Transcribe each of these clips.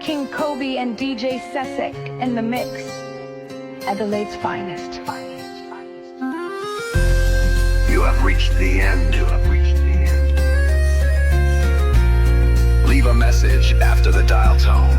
King Kobe and DJ Sesek in the mix. Adelaide's finest. You have reached the end. Leave a message after the dial tone,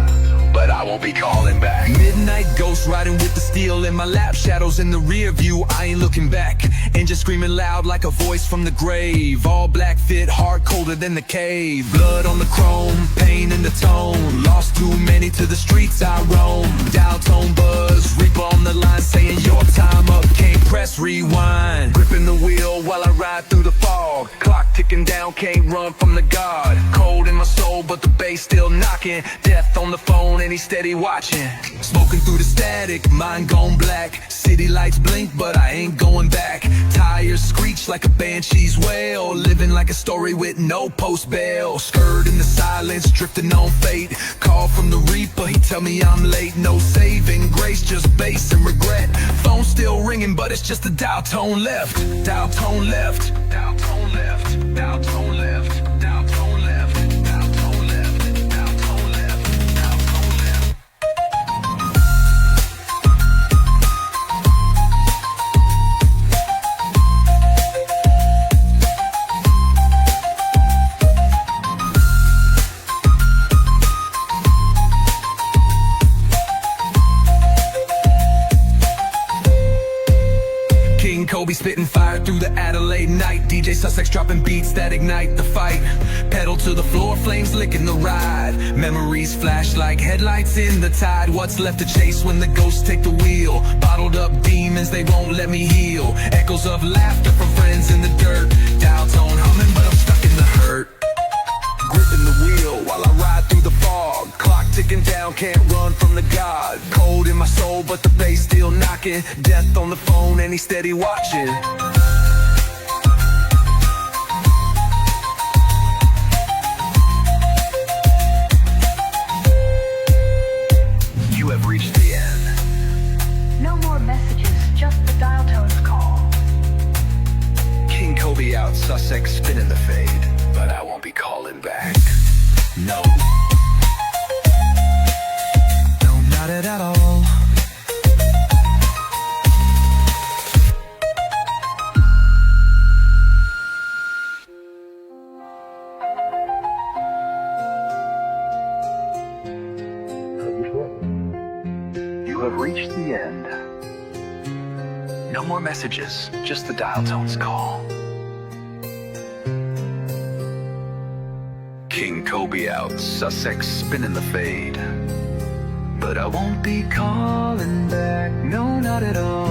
but I won't be calling back. Midnight ghost riding with the steel in my lap, shadows in the rear view, I ain't looking back. Engine screaming loud like a voice from the grave. All black fit, hard colder than the cave. Blood on the chrome, pain in the tone. Lost too many to the streets I roam. Dialtone buzz, reaper on the line saying your time up, can't press rewind. Gripping the wheel while I ride through the fog. Clock ticking down, can't run from the guard. Cold in my soul but the bass still knocking. Death on the phone and he's steady watching. Smoking through the static, mind gone black. City lights blink but I ain't going back. Tires screech like a banshee's wail. Living like a story with no post bail. Skirt in the silence, drifting on fate. Call from the reaper, he tell me I'm late. No saving grace, just bass and regret. Phone still ringing but it's just a dial tone left. Dial tone left. Dial tone left. Dial tone left. Dial tone left. Dial tone left. Dial tone left. Dial tone left. King Kobe spitting fire through the Adelaide night. DJ Sussex dropping beats that ignite the fight. Pedal to the floor, flames licking the ride. Memories flash like headlights in the tide. What's left to chase when the ghosts take the wheel? Bottled up demons, they won't let me heal. Echoes of laughter from friends in the dirt. Dial tone humming, but I'm stuck in the hurt. Gripping the wheel while I ride through the fog. Clock ticking down, can't run from the god. Cold in my soul but the bass still knocking. Death on the phone and he's steady watching. You have reached the end. No more messages, just the dial tone's call. King Kobe out, Sussex spinning the fade, but I won't be calling back. No. No, not at all. You have reached the end. No more messages, just the dial tone's call. King Kobe out, Sussex spinning the fade, but I won't be calling back, no, not at all.